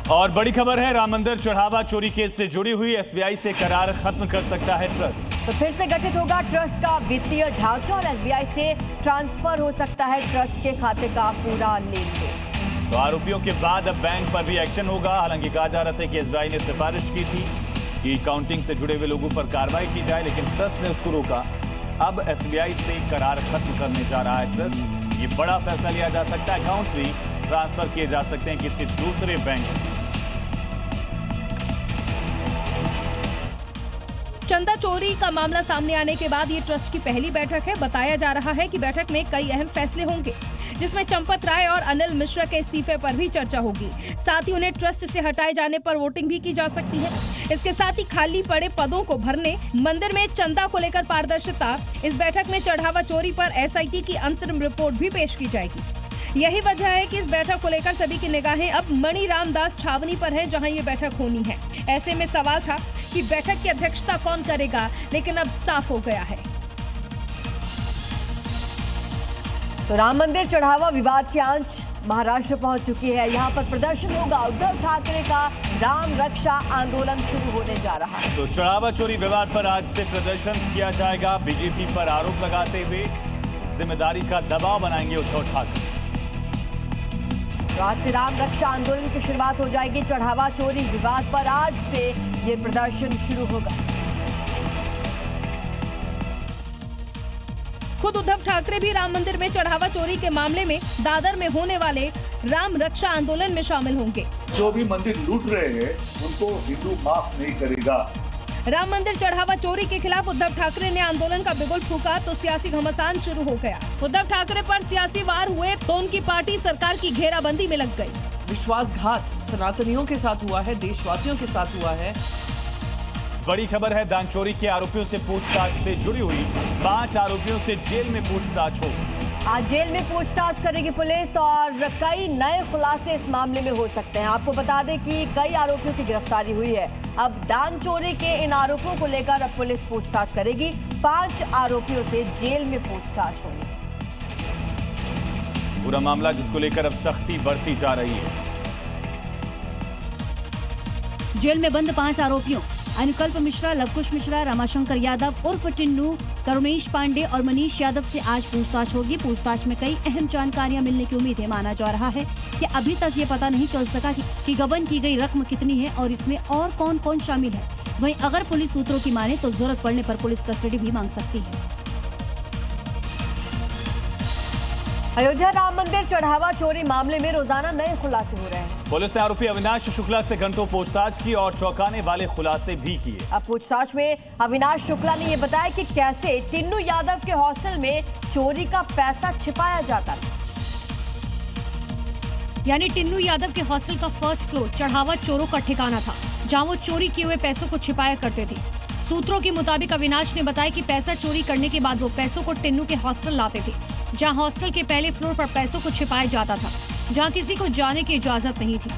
और बड़ी खबर है, राम मंदिर चढ़ावा चोरी केस से जुड़ी हुई एसबीआई से करार खत्म कर सकता है ट्रस्ट। तो फिर से गठित होगा ट्रस्ट का वित्तीय ढांचा और एसबीआई से ट्रांसफर हो सकता है ट्रस्ट के खाते का पूरा लेन देन। तो आरोपियों के बाद अब बैंक पर भी एक्शन होगा। हालांकि कहा जा रहा था कि एसबीआई ने सिफारिश की थी कि काउंटिंग से जुड़े हुए लोगों पर कार्रवाई की जाए, लेकिन ट्रस्ट ने उसको रोका। अब एसबीआई से करार खत्म करने जा रहा है ट्रस्ट। ये बड़ा फैसला लिया जा सकता है, अकाउंट भी ट्रांसफर किए जा सकते हैं किसी दूसरे बैंक। चंदा चोरी का मामला सामने आने के बाद ये ट्रस्ट की पहली बैठक है। बताया जा रहा है कि बैठक में कई अहम फैसले होंगे, जिसमें चंपत राय और अनिल मिश्रा के इस्तीफे पर भी चर्चा होगी। साथ ही उन्हें ट्रस्ट से हटाए जाने पर वोटिंग भी की जा सकती है। इसके साथ ही खाली पड़े पदों को भरने, मंदिर में चंदा को लेकर पारदर्शिता, इस बैठक में चढ़ावा चोरी पर एसआईटी की अंतरिम रिपोर्ट भी पेश की जाएगी। यही वजह है कि इस बैठक को लेकर सभी की निगाहें अब मणि रामदास छावनी पर है, जहां ये बैठक होनी है। ऐसे में सवाल था कि बैठक की अध्यक्षता कौन करेगा, लेकिन अब साफ हो गया है। तो राम मंदिर चढ़ावा विवाद की आंच महाराष्ट्र पहुंच चुकी है। यहां पर प्रदर्शन होगा। उद्धव ठाकरे का राम रक्षा आंदोलन शुरू होने जा रहा है। तो चढ़ावा चोरी विवाद पर आज से प्रदर्शन किया जाएगा। बीजेपी पर आरोप लगाते हुए जिम्मेदारी का दबाव बनाएंगे उद्धव ठाकरे। तो आज से राम रक्षा आंदोलन की शुरुआत हो जाएगी। चढ़ावा चोरी विवाद पर आज से ये प्रदर्शन शुरू होगा। खुद उद्धव ठाकरे भी राम मंदिर में चढ़ावा चोरी के मामले में दादर में होने वाले राम रक्षा आंदोलन में शामिल होंगे। जो भी मंदिर लूट रहे हैं उनको हिंदू माफ नहीं करेगा। राम मंदिर चढ़ावा चोरी के खिलाफ उद्धव ठाकरे ने आंदोलन का बिगुल फूंका तो सियासी घमासान शुरू हो गया। उद्धव ठाकरे पर सियासी वार हुए तो उनकी पार्टी सरकार की घेराबंदी में लग गई। विश्वासघात सनातनियों के साथ हुआ है, देशवासियों के साथ हुआ है। बड़ी खबर है, दान चोरी के आरोपियों से पूछताछ से जुड़ी हुई 5 आरोपियों से जेल में पूछताछ हो। आज जेल में पूछताछ करेगी पुलिस और कई नए खुलासे इस मामले में हो सकते हैं। आपको बता दें कि कई आरोपियों की गिरफ्तारी हुई है। अब दान चोरी के इन आरोपों को लेकर अब पुलिस पूछताछ करेगी। 5 आरोपियों से जेल में पूछताछ होगी। पूरा मामला जिसको लेकर अब सख्ती बढ़ती जा रही है। जेल में बंद 5 आरोपियों अनुकल्प मिश्रा, लवकुश मिश्रा, रमाशंकर यादव उर्फ टिन्नू, करुणेश पांडे और मनीष यादव से आज पूछताछ होगी। पूछताछ में कई अहम जानकारियां मिलने की उम्मीद है। माना जा रहा है कि अभी तक ये पता नहीं चल सका कि गबन की गई रकम कितनी है और इसमें और कौन कौन शामिल है। वहीं अगर पुलिस सूत्रों की माने तो जरूरत पड़ने पर पुलिस कस्टडी भी मांग सकती है। अयोध्या राम मंदिर चढ़ावा चोरी मामले में रोजाना नए खुलासे हो रहे हैं। पुलिस ने आरोपी अविनाश शुक्ला से घंटों पूछताछ की और चौंकाने वाले खुलासे भी किए। अब पूछताछ में अविनाश शुक्ला ने यह बताया कि कैसे टिन्नू यादव के हॉस्टल में चोरी का पैसा छिपाया जाता था। यानी टिन्नू यादव के हॉस्टल का फर्स्ट फ्लोर चढ़ावा चोरों का ठिकाना था, जहां वो चोरी किए हुए पैसों को छिपाया करते थे। सूत्रों के मुताबिक अविनाश ने बताया कि पैसा चोरी करने के बाद वो पैसों को टिन्नू के हॉस्टल लाते थे, जहां हॉस्टल के पहले फ्लोर पर पैसों को छिपाया जाता था, जहां किसी को जाने की इजाजत नहीं थी।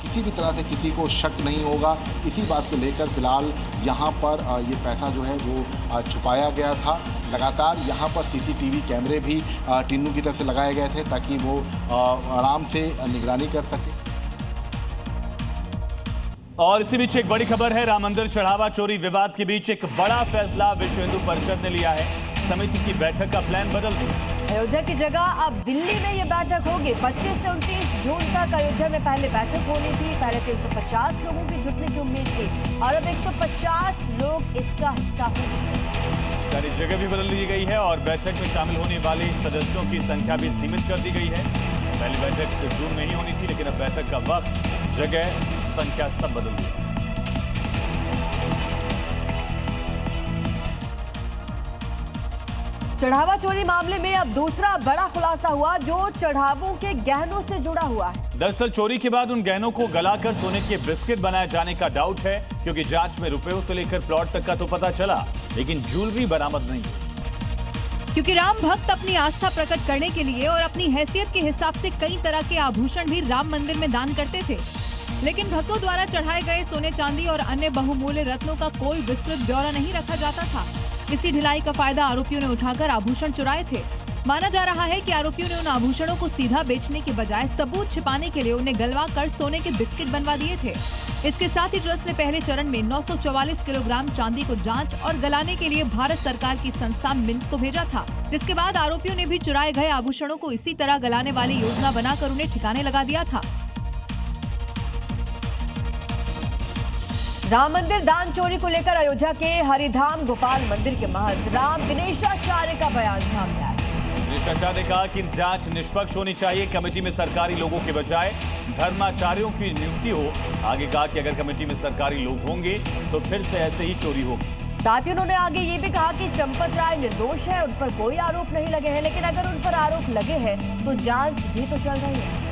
किसी भी तरह से किसी को शक नहीं होगा। इसी बात को लेकर फिलहाल यहाँ पर ये पैसा जो है वो छुपाया गया था। लगातार यहाँ पर सीसीटीवी कैमरे भी टिन्नू की तरफ से लगाए गए थे ताकि वो आराम से निगरानी कर सके। और इसी बीच एक बड़ी खबर है, राम मंदिर चढ़ावा चोरी विवाद के बीच एक बड़ा फैसला विश्व हिंदू परिषद ने लिया है। समिति की बैठक का प्लान बदल दिया। अयोध्या की जगह अब दिल्ली में ये बैठक होगी। 25 से 29 जून तक अयोध्या में पहले बैठक होनी थी। पहले 350 लोगों की जुटने की उम्मीद थी और अब 150 लोग इसका हिस्सा होंगे। सारी जगह भी बदल दी गई है और बैठक में शामिल होने वाले सदस्यों की संख्या भी सीमित कर दी गई है। पहली बैठक जून में ही होनी थी, लेकिन अब बैठक का वक्त, जगह, संख्या सब बदल दी। चढ़ावा चोरी मामले में अब दूसरा बड़ा खुलासा हुआ जो चढ़ावों के गहनों से जुड़ा हुआ है। दरअसल चोरी के बाद उन गहनों को गलाकर सोने के बिस्किट बनाए जाने का डाउट है, क्योंकि जांच में रुपयों से लेकर प्लॉट तक का तो पता चला, लेकिन ज्वेलरी बरामद नहीं है। क्योंकि राम भक्त अपनी आस्था प्रकट करने के लिए और अपनी हैसियत के हिसाब से कई तरह के आभूषण भी राम मंदिर में दान करते थे, लेकिन भक्तों द्वारा चढ़ाए गए सोने चांदी और अन्य बहुमूल्य रत्नों का कोई विस्तृत ब्यौरा नहीं रखा जाता था। इसी ढिलाई का फायदा आरोपियों ने उठाकर आभूषण चुराए थे। माना जा रहा है कि आरोपियों ने उन आभूषणों को सीधा बेचने के बजाय सबूत छिपाने के लिए उन्हें गलवा कर सोने के बिस्किट बनवा दिए थे। इसके साथ ही ट्रस्ट ने पहले चरण में 944 किलोग्राम चांदी को जांच और गलाने के लिए भारत सरकार की संस्था मिंट को भेजा था, जिसके बाद आरोपियों ने भी चुराए गए आभूषणों को इसी तरह गलाने वाली योजना बनाकर उन्हें ठिकाने लगा दिया था। राम मंदिर दान चोरी को लेकर अयोध्या के हरिधाम गोपाल मंदिर के महंत राम दिनेशाचार्य का बयान सामने आया। दिनेशाचार्य ने कहा कि जांच निष्पक्ष होनी चाहिए, कमेटी में सरकारी लोगों के बजाय धर्माचार्यों की नियुक्ति हो। आगे कहा कि अगर कमेटी में सरकारी लोग होंगे तो फिर से ऐसे ही चोरी होगी। साथ ही उन्होंने आगे ये भी कहा कि चंपत राय निर्दोष है, उन पर कोई आरोप नहीं लगे हैं, लेकिन अगर उन पर आरोप लगे हैं तो जांच भी तो चल रही है।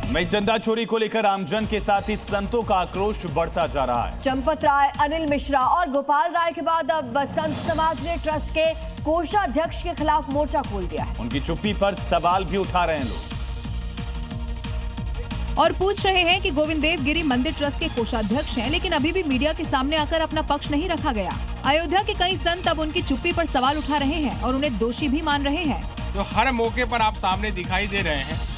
वहीं चंदा चोरी को लेकर आमजन के साथ ही संतों का आक्रोश बढ़ता जा रहा है। चंपत राय, अनिल मिश्रा और गोपाल राय के बाद अब संत समाज ने ट्रस्ट के कोषाध्यक्ष के खिलाफ मोर्चा खोल दिया है। उनकी चुप्पी पर सवाल भी उठा रहे हैं लोग और पूछ रहे हैं कि गोविंद देव गिरी मंदिर ट्रस्ट के कोषाध्यक्ष हैं, लेकिन अभी भी मीडिया के सामने आकर अपना पक्ष नहीं रखा गया। अयोध्या के कई संत अब उनकी चुप्पी पर सवाल उठा रहे हैं और उन्हें दोषी भी मान रहे हैं। तो हर मौके पर आप सामने दिखाई दे रहे हैं।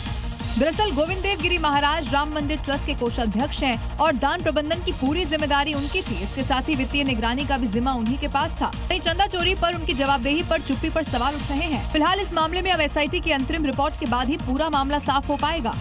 दरअसल गोविंद देव गिरी महाराज राम मंदिर ट्रस्ट के कोषाध्यक्ष हैं और दान प्रबंधन की पूरी जिम्मेदारी उनकी थी। इसके साथ ही वित्तीय निगरानी का भी जिम्मा उन्हीं के पास था। वहीं चंदा चोरी पर उनकी जवाबदेही पर चुप्पी पर सवाल उठ रहे हैं। फिलहाल इस मामले में अब SIT की अंतरिम रिपोर्ट के बाद ही पूरा मामला साफ हो पाएगा।